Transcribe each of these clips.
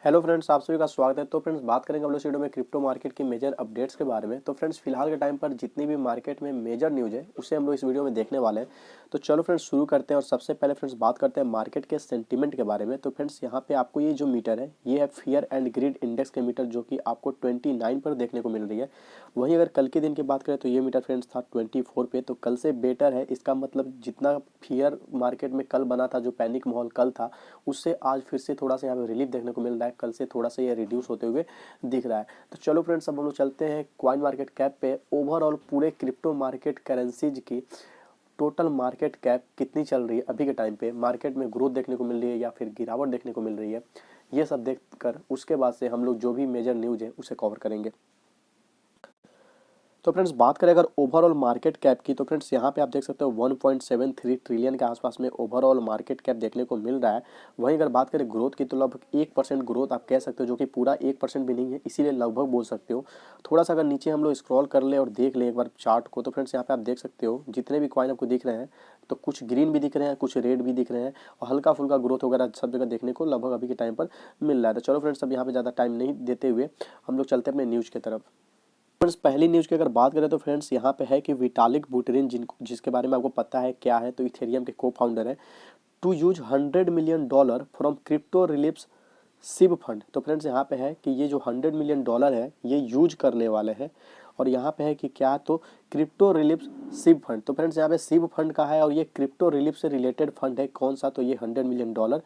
Hello friends, आप सभी का स्वागत है। तो फ्रेंड्स, बात करेंगे हम लोग इस वीडियो में क्रिप्टो मार्केट की मेजर अपडेट्स के बारे में। तो फ्रेंड्स, फिलहाल के टाइम पर जितनी भी मार्केट में मेजर न्यूज़ है उसे हम लोग इस वीडियो में देखने वाले हैं। तो चलो फ्रेंड्स, शुरू करते हैं। और सबसे पहले फ्रेंड्स बात करते हैं मार्केट के सेंटीमेंट के बारे में। तो फ्रेंड्स, यहाँ पे आपको ये जो मीटर है ये है फियर एंड ग्रीड इंडेक्स के मीटर, जो कि आपको 29 पर देखने को मिल रही है। वहीं अगर कल के दिन की बात करें तो ये मीटर फ्रेंड्स था 24 पे। तो कल से बेटर है। इसका मतलब जितना फियर मार्केट में कल बना था, जो पैनिक माहौल कल था, उससे आज फिर से थोड़ा सा यहाँ पे रिलीफ देखने को मिल रहा है। कल से थोड़ा सा ये रिड्यूस होते हुए दिख रहा है। तो चलो फ्रेंड्स, अब हम लोग चलते हैं कॉइन मार्केट कैप पे। ओवरऑल पूरे क्रिप्टो मार्केट करेंसीज की टोटल मार्केट कैप कितनी चल रही है अभी के टाइम पे, मार्केट में ग्रोथ देखने को मिल रही है या फिर गिरावट देखने को मिल रही है, ये सब देखकर उसके बाद से हम लोग जो भी मेजर न्यूज़ है उसे कवर करेंगे। तो फ्रेंड्स, बात करें अगर ओवरऑल मार्केट कैप की, तो फ्रेंड्स यहाँ पे आप देख सकते हो 1.73 ट्रिलियन के आसपास में ओवरऑल मार्केट कैप देखने को मिल रहा है। वहीं अगर बात करें ग्रोथ की, तो लगभग 1% ग्रोथ आप कह सकते हो, जो कि पूरा 1% भी नहीं है, इसीलिए लगभग बोल सकते हो। थोड़ा सा अगर नीचे हम लोग स्क्रॉल कर ले और देख ले एक बार चार्ट को, तो फ्रेंड्स यहाँ पे आप देख सकते हो जितने भी कॉइन आपको दिख रहे हैं, तो कुछ ग्रीन भी दिख रहे हैं, कुछ रेड भी दिख रहे हैं, और हल्का फुल्का ग्रोथ वगैरह सब जगह देखने को लगभग अभी के टाइम पर मिल रहा है। तो चलो फ्रेंड्स, अब यहाँ पे ज़्यादा टाइम नहीं देते हुए हम लोग चलते हैं अपने न्यूज़ की तरफ। फ्रेंड्स, पहली न्यूज़ की अगर बात करें तो फ्रेंड्स यहाँ पे है कि विटालिक बुटेरिन, जिसके बारे में आपको पता है क्या है, तो इथेरियम के को फाउंडर है, to use $100 million from crypto reliefs SHIB fund. तो फ्रेंड्स यहाँ पे है कि ये जो $100 मिलियन है ये यूज करने वाले हैं। और यहाँ पे है कि क्या, तो क्रिप्टो रिलीफ सिब फंड। तो फ्रेंड्स यहाँ पे सिब फंड का है और ये क्रिप्टो रिलीफ से रिलेटेड फंड है। कौन सा, तो ये $100 million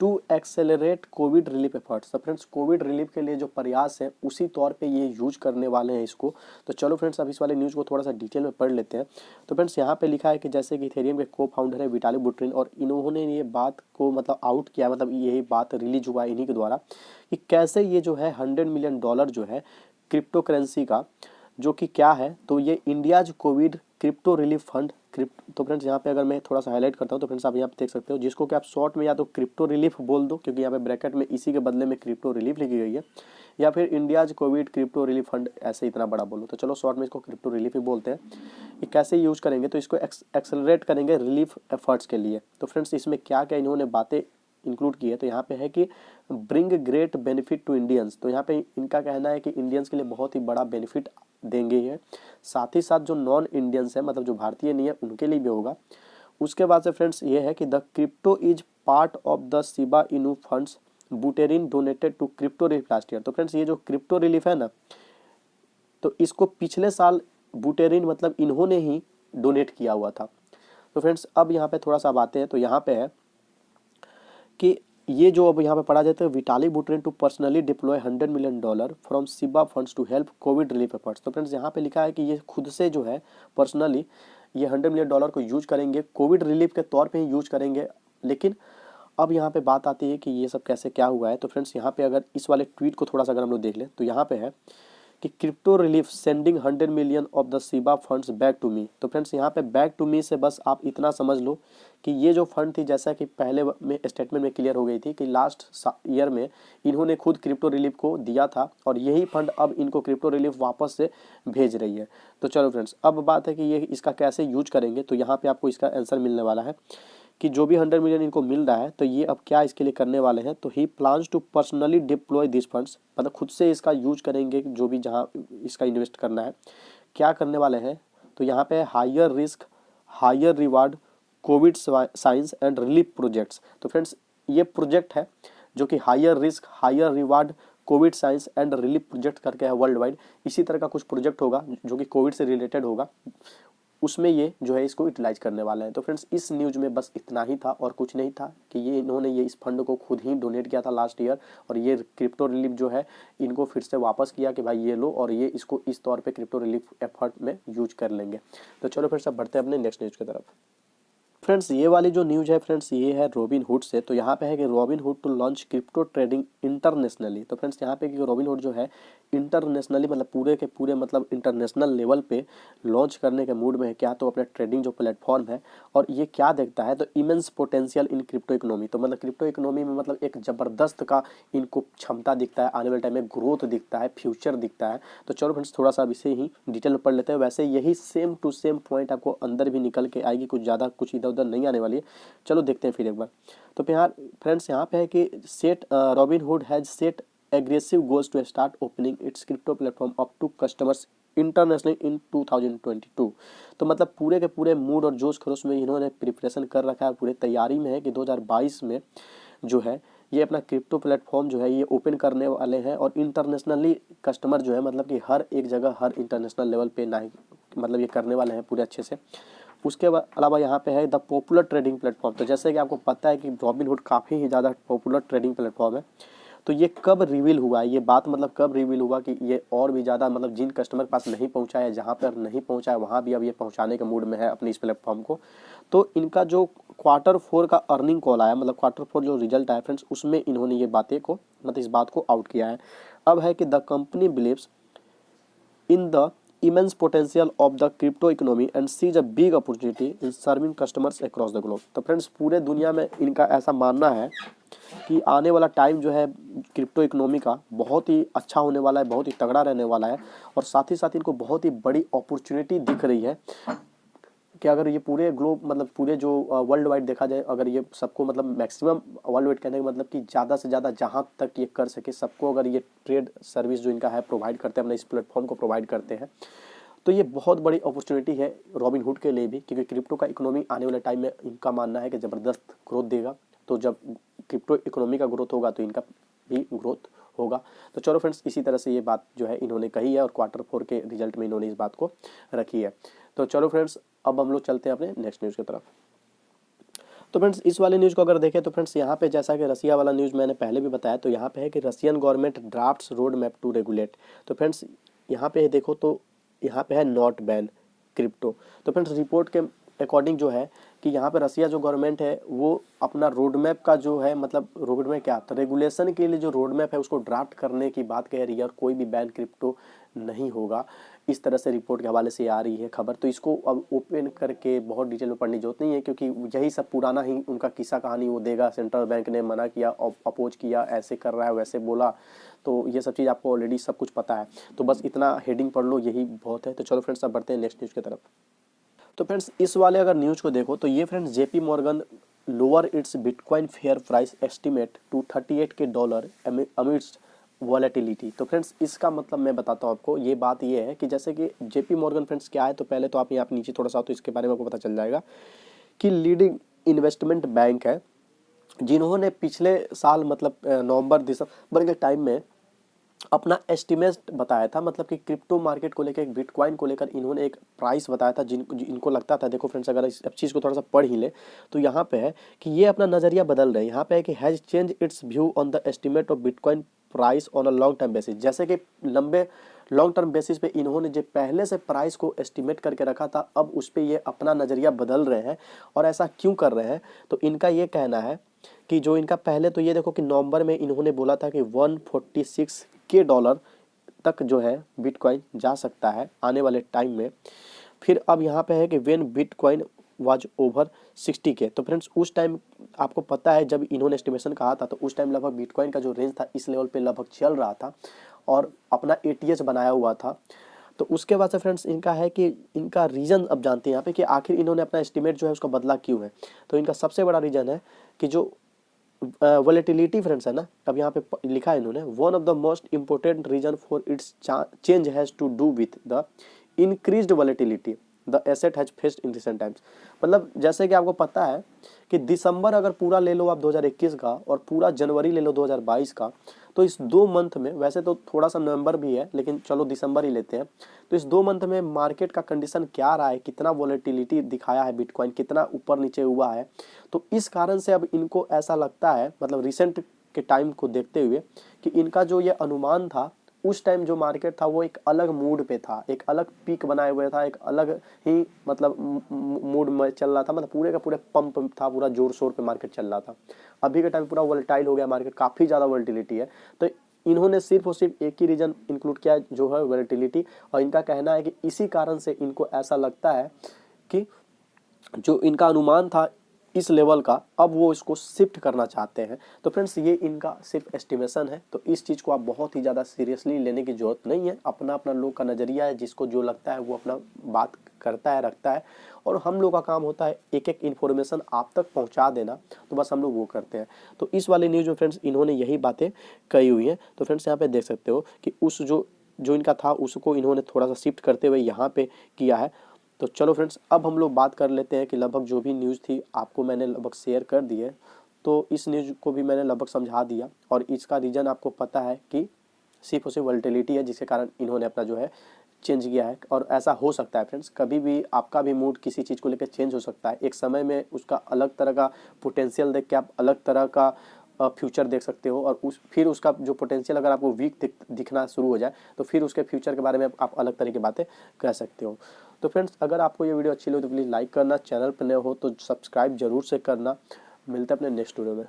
to accelerate COVID relief efforts. तो फ्रेंड्स, कोविड रिलीफ के लिए जो प्रयास है उसी तौर पे ये यूज करने वाले हैं इसको। तो चलो फ्रेंड्स, अब इस वाले न्यूज़ को थोड़ा सा डिटेल में पढ़ लेते हैं। तो फ्रेंड्स, यहाँ पे लिखा है कि जैसे कि इथेरियम के को फाउंडर है विटालिक बुटेरिन, और इन्होंने ये बात को मतलब आउट किया, मतलब यही बात रिलीज हुआ इन्हीं के द्वारा कि कैसे ये जो है $100 मिलियन जो है क्रिप्टो करेंसी का, जो कि क्या है, तो ये India's Covid crypto relief fund तो फ्रेंड्स यहाँ पे अगर मैं थोड़ा सा हाईलाइट करता हूँ, तो फ्रेंड्स आप यहाँ पे देख सकते हो, जिसको कि आप शॉर्ट में या तो क्रिप्टो रिलीफ बोल दो, क्योंकि यहाँ पे ब्रैकेट में इसी के बदले में क्रिप्टो रिलीफ लिखी गई है, या फिर India's Covid crypto relief fund, ऐसे इतना बड़ा बोलो। तो चलो शॉर्ट में इसको क्रिप्टो रिलीफ ही बोलते हैं। ये कैसे यूज करेंगे, तो इसको एक्सेलरेट करेंगे रिलीफ एफर्ट्स के लिए। तो फ्रेंड्स, इसमें क्या क्या इन्होंने बातें इंक्लूड की है, तो यहाँ पे है कि bring great benefit to Indians. तो यहाँ पे इनका कहना है कि इंडियंस के लिए बहुत ही बड़ा बेनिफिट देंगे ये। साथ ही साथ जो नॉन इंडियंस है, मतलब जो भारतीय नहीं है, उनके लिए भी होगा। उसके बाद से फ्रेंड्स ये है कि the crypto is part of the Shiba Inu funds Buterin donated to crypto relief last year. तो फ्रेंड्स, ये जो क्रिप्टो रिलीफ है ना, तो इसको पिछले साल बुटेरिन मतलब इन्होंने ही डोनेट किया हुआ था। तो फ्रेंड्स, अब यहाँ पे थोड़ा सा बातें हैं। तो यहाँ पे है कि ये जो अब यहाँ पे पढ़ा जाता है, Vitalik Buterin to personally deploy $100 million from Shiba funds to help Covid relief efforts. तो फ्रेंड्स, यहाँ पे लिखा है कि ये खुद से जो है पर्सनली ये $100 मिलियन को यूज करेंगे, कोविड रिलीफ के तौर पे ही यूज करेंगे। लेकिन अब यहाँ पे बात आती है कि ये सब कैसे क्या हुआ है। तो फ्रेंड्स, यहाँ पे अगर इस वाले ट्वीट को थोड़ा सा अगर हम लोग देख लें, तो यहाँ पे है कि crypto relief sending 100 million of the Shiba funds back to me. तो फ्रेंड्स, यहाँ पे बैक टू मी से बस आप इतना समझ लो कि ये जो फंड थी, जैसा कि पहले में स्टेटमेंट में क्लियर हो गई थी कि लास्ट ईयर में इन्होंने खुद क्रिप्टो रिलीफ को दिया था, और यही फंड अब इनको क्रिप्टो रिलीफ वापस से भेज रही है। तो चलो फ्रेंड्स, अब बात है कि ये इसका कैसे यूज करेंगे। तो यहाँ पे आपको इसका आंसर मिलने वाला है कि जो भी 100 मिलियन इनको मिल रहा है, तो ये अब क्या इसके लिए करने वाले हैं, तो ही plans to personally deploy this funds, मतलब खुद से इसका यूज करेंगे, जो भी जहाँ इसका इन्वेस्ट करना है। क्या करने वाले हैं, तो यहाँ पे higher risk higher reward COVID science and relief projects. तो फ्रेंड्स, ये प्रोजेक्ट है जो कि higher risk higher reward COVID science and relief project करके है वर्ल्ड वाइड। इसी तरह का कुछ प्रोजेक्ट होगा जो कि कोविड से रिलेटेड होगा, उसमें ये जो है इसको यूटिलाइज करने वाले हैं। तो फ्रेंड्स, इस न्यूज़ में बस इतना ही था और कुछ नहीं था कि ये इन्होंने ये इस फंड को खुद ही डोनेट किया था लास्ट ईयर, और ये क्रिप्टो रिलीफ जो है इनको फिर से वापस किया कि भाई ये लो, और ये इसको इस तौर पे क्रिप्टो रिलीफ एफर्ट में यूज कर लेंगे। तो चलो फिर सब बढ़ते हैं अपने नेक्स्ट न्यूज़ की तरफ। फ्रेंड्स, ये वाली जो न्यूज़ है फ्रेंड्स, ये है रॉबिन हुड से। तो यहाँ पे है कि Robinhood to launch crypto trading internationally. तो फ्रेंड्स, यहाँ पे कि रॉबिन हुड जो है इंटरनेशनली, मतलब पूरे के पूरे मतलब इंटरनेशनल लेवल पे लॉन्च करने के मूड में है। क्या, तो अपने ट्रेडिंग जो प्लेटफॉर्म है, और ये क्या देखता है, तो immense potential in crypto economy. तो मतलब क्रिप्टो इकोनॉमी में मतलब एक ज़बरदस्त का इनको क्षमता दिखता है, आने वाले टाइम में ग्रोथ दिखता है, फ्यूचर दिखता है। तो चलो फ्रेंड्स, थोड़ा सा इसे ही डिटेल में पढ़ लेते हैं। वैसे यही सेम टू सेम पॉइंट आपको अंदर भी निकल के आएगी, कुछ ज़्यादा कुछ इधर उधर नहीं आने वाली है। चलो देखते हैं फिर एक बार। तो यहाँ फ्रेंड्स यहाँ पे है कि Robinhood has set aggressive goals to start opening its crypto platform up to customers internationally in 2022। तो मतलब पूरे के पूरे मूड और जोश खरोश में इन्होंने प्रिपरेशन कर रखा है, पूरे तैयारी में है कि 2022 में जो है ये अपना क्रिप्टो प्लेटफॉर्म जो है ये ओपन करने वाले हैं। और इंटरनेशनली कस्टमर जो है मतलब कि हर एक जगह हर इंटरनेशनल लेवल पे ना मतलब ये करने वाले हैं पूरे अच्छे से। उसके अलावा यहाँ पे है द पॉपुलर ट्रेडिंग प्लेटफॉर्म। तो जैसे कि आपको पता है कि रॉबिनहुड काफ़ी ही ज़्यादा पॉपुलर ट्रेडिंग प्लेटफॉर्म है। तो ये कब रिवील हुआ है, ये बात मतलब कब रिवील हुआ कि ये और भी ज़्यादा मतलब जिन कस्टमर के पास नहीं पहुँचा है, जहाँ पर नहीं पहुँचा है वहाँ भी अब ये पहुँचाने के मूड में है अपनी इस प्लेटफॉर्म को। तो इनका जो Q4 का अर्निंग कॉल आया, मतलब Q4 जो रिजल्ट आया फ्रेंड्स, उसमें इन्होंने ये बातें को मतलब इस बात को आउट किया है। अब है कि the company believes in the immense potential of the crypto economy and sees a big opportunity in serving customers across the globe। तो फ्रेंड्स पूरे दुनिया में इनका ऐसा मानना है कि आने वाला टाइम जो है क्रिप्टो इकोनॉमी का बहुत ही अच्छा होने वाला है, बहुत ही तगड़ा रहने वाला है। और साथ ही साथ इनको बहुत ही बड़ी अपॉर्चुनिटी दिख रही है कि अगर ये पूरे ग्लोब मतलब पूरे जो वर्ल्ड वाइड देखा जाए, अगर ये सबको मतलब मैक्सिमम वर्ल्ड वाइड कहने का मतलब कि ज़्यादा से ज़्यादा जहाँ तक ये कर सके सबको अगर ये ट्रेड सर्विस जो इनका है प्रोवाइड करते हैं, अपने इस प्लेटफॉर्म को प्रोवाइड करते हैं, तो ये बहुत बड़ी अपॉर्चुनिटी है रॉबिनहुड के लिए भी। क्योंकि क्रिप्टो का इकोनॉमी आने वाले टाइम में इनका मानना है कि ज़बरदस्त ग्रोथ देगा। तो जब क्रिप्टो इकोनॉमी का ग्रोथ होगा तो इनका भी ग्रोथ होगा। तो चलो फ्रेंड्स इसी तरह से ये बात जो है इन्होंने कही है और Q4 के रिजल्ट में इन्होंने इस बात को रखी है। तो चलो फ्रेंड्स अब हम लोग चलते हैं अपने नेक्स्ट न्यूज़ की तरफ। तो फ्रेंड्स इस वाले न्यूज़ को अगर देखें तो फ्रेंड्स यहाँ पे जैसा कि रसिया वाला न्यूज़ मैंने पहले भी बताया, तो यहाँ पे है कि Russian government drafts roadmap to regulate. तो फ्रेंड्स यहाँ पे देखो तो यहाँ पे है नॉट बैन क्रिप्टो। तो फ्रेंड्स रिपोर्ट के अकॉर्डिंग जो है कि यहाँ पे रसिया जो गवर्नमेंट है वो अपना रोड मैप का जो है मतलब रोड मैप क्या तो रेगुलेशन के लिए जो रोड मैप है उसको ड्राफ्ट करने की बात कह रही है और कोई भी बैन क्रिप्टो नहीं होगा। इस तरह से रिपोर्ट के हवाले से आ रही है खबर। तो इसको अब ओपन करके बहुत डिटेल में पढ़ने की जरूरत नहीं है क्योंकि यही सब पुराना ही उनका किस्सा कहानी वो देगा। सेंट्रल बैंक ने मना किया, अपोज किया, ऐसे कर रहा है, वैसे बोला। तो ये सब चीज़ आपको ऑलरेडी सब कुछ पता है। तो बस इतना हेडिंग पढ़ लो, यही बहुत है। तो चलो फ्रेंड्स अब बढ़ते हैं नेक्स्ट न्यूज़ की तरफ। तो फ्रेंड्स इस वाले अगर न्यूज़ को देखो तो ये friends JP Morgan lower its bitcoin fair price estimate to $38K amidst volatility. तो फ्रेंड्स इसका मतलब मैं बताता हूँ आपको। ये बात ये है कि जैसे कि JP मॉर्गन फ्रेंड्स क्या है, तो पहले तो आप यहाँ पे नीचे थोड़ा सा तो इसके बारे में आपको पता चल जाएगा कि लीडिंग इन्वेस्टमेंट बैंक है जिन्होंने पिछले साल मतलब नवंबर दिसंबर के टाइम में अपना एस्टिमेट बताया था, मतलब कि क्रिप्टो मार्केट को लेकर, एक बिटकॉइन को लेकर इन्होंने एक प्राइस बताया था इनको लगता था। देखो फ्रेंड्स अगर इस चीज़ को थोड़ा सा पढ़ ही ले तो यहाँ पे है कि ये अपना नज़रिया बदल रहे हैं। यहाँ पे है कि has change it's view on the estimate of bitcoin price on a long term basis. जैसे कि लंबे लॉन्ग टर्म बेसिस पे इन्होंने जो पहले से प्राइस को एस्टिमेट करके रखा था अब उस पर ये अपना नज़रिया बदल रहे हैं। और ऐसा क्यों कर रहे हैं, तो इनका ये कहना है कि जो इनका पहले तो ये देखो कि नवंबर में इन्होंने बोला था कि $146K तक जो है बिटकॉइन जा सकता है आने वाले टाइम में। फिर अब यहाँ पे है कि when bitcoin was over 60K। तो फ्रेंड्स उस टाइम आपको पता है जब इन्होंने एस्टिमेशन कहा था तो उस टाइम लगभग बिटकॉइन का जो रेंज था इस लेवल पे लगभग चल रहा था और अपना ATH बनाया हुआ था। तो उसके बाद से फ्रेंड्स इनका है कि इनका रीज़न अब जानते हैं यहाँ पे कि आखिर इन्होंने अपना एस्टिमेट जो है उसका बदला क्यों है। तो इनका सबसे बड़ा रीज़न है कि जो वॉलेटिलिटी फ्रेंड्स है ना, अब यहाँ पे लिखा है इन्होंने one of the most important reason for its change has to do with the increased volatility the asset has faced in recent times. मतलब जैसे कि आपको पता है कि दिसंबर अगर पूरा ले लो आप 2021 का और पूरा जनवरी ले लो 2022 का, तो इस 2 मंथ में, वैसे तो थोड़ा सा नवंबर भी है लेकिन चलो दिसंबर ही लेते हैं, तो इस 2 मंथ में मार्केट का कंडीशन क्या रहा है, कितना वॉलेटिलिटी दिखाया है बिटकॉइन, कितना ऊपर नीचे हुआ है। तो इस कारण से अब इनको ऐसा लगता है मतलब रिसेंट के टाइम को देखते हुए कि इनका जो ये अनुमान था उस टाइम जो मार्केट था वो एक अलग मूड पे था, एक अलग पीक बनाए हुए था, एक अलग ही मतलब मूड में चल रहा था। मतलब पूरे का पूरे पंप था, पूरा जोर शोर पे मार्केट चल रहा था। अभी के टाइम पूरा वोलेटाइल हो गया मार्केट, काफ़ी ज़्यादा वोलेटिलिटी है। तो इन्होंने सिर्फ और सिर्फ एक ही रीज़न इंक्लूड किया जो है वोलेटिलिटी। और इनका कहना है कि इसी कारण से इनको ऐसा लगता है कि जो इनका अनुमान था इस लेवल का, अब वो इसको शिफ्ट करना चाहते हैं। तो फ्रेंड्स ये इनका सिर्फ एस्टिमेशन है, तो इस चीज़ को आप बहुत ही ज़्यादा सीरियसली लेने की ज़रूरत नहीं है। अपना अपना लोग का नज़रिया है, जिसको जो लगता है वो अपना बात करता है, रखता है, और हम लोग का काम होता है एक एक इन्फॉर्मेशन आप तक पहुंचा देना, तो बस हम लोग वो करते हैं। तो इस वाले न्यूज़ में फ्रेंड्स इन्होंने यही बातें कही हुई हैं। तो फ्रेंड्स यहाँ पे देख सकते हो कि उस जो इनका था उसको इन्होंने थोड़ा सा शिफ्ट करते हुए यहाँ पे किया है। तो चलो फ्रेंड्स, अब हम लोग बात कर लेते हैं कि लगभग जो भी न्यूज़ थी आपको मैंने लगभग शेयर कर दी है। तो इस न्यूज़ को भी मैंने लगभग समझा दिया, और इसका रीज़न आपको पता है कि सिर्फ और सिर्फ वोलेटिलिटी है, जिसके कारण इन्होंने अपना जो है चेंज किया है। और ऐसा हो सकता है फ्रेंड्स, कभी भी आपका भी मूड किसी चीज़ को लेकर चेंज हो सकता है। एक समय में उसका अलग तरह का पोटेंशियल देख के आप अलग तरह का फ्यूचर देख सकते हो, और फिर उसका जो पोटेंशियल अगर आपको वीक दिखना शुरू हो जाए, तो फिर उसके फ्यूचर के बारे में आप अलग तरह की बातें कह सकते हो। तो फ्रेंड्स, अगर आपको ये वीडियो अच्छी लगी तो प्लीज़ लाइक करना, चैनल पर नए हो तो सब्सक्राइब जरूर से करना। मिलते हैं अपने नेक्स्ट वीडियो में।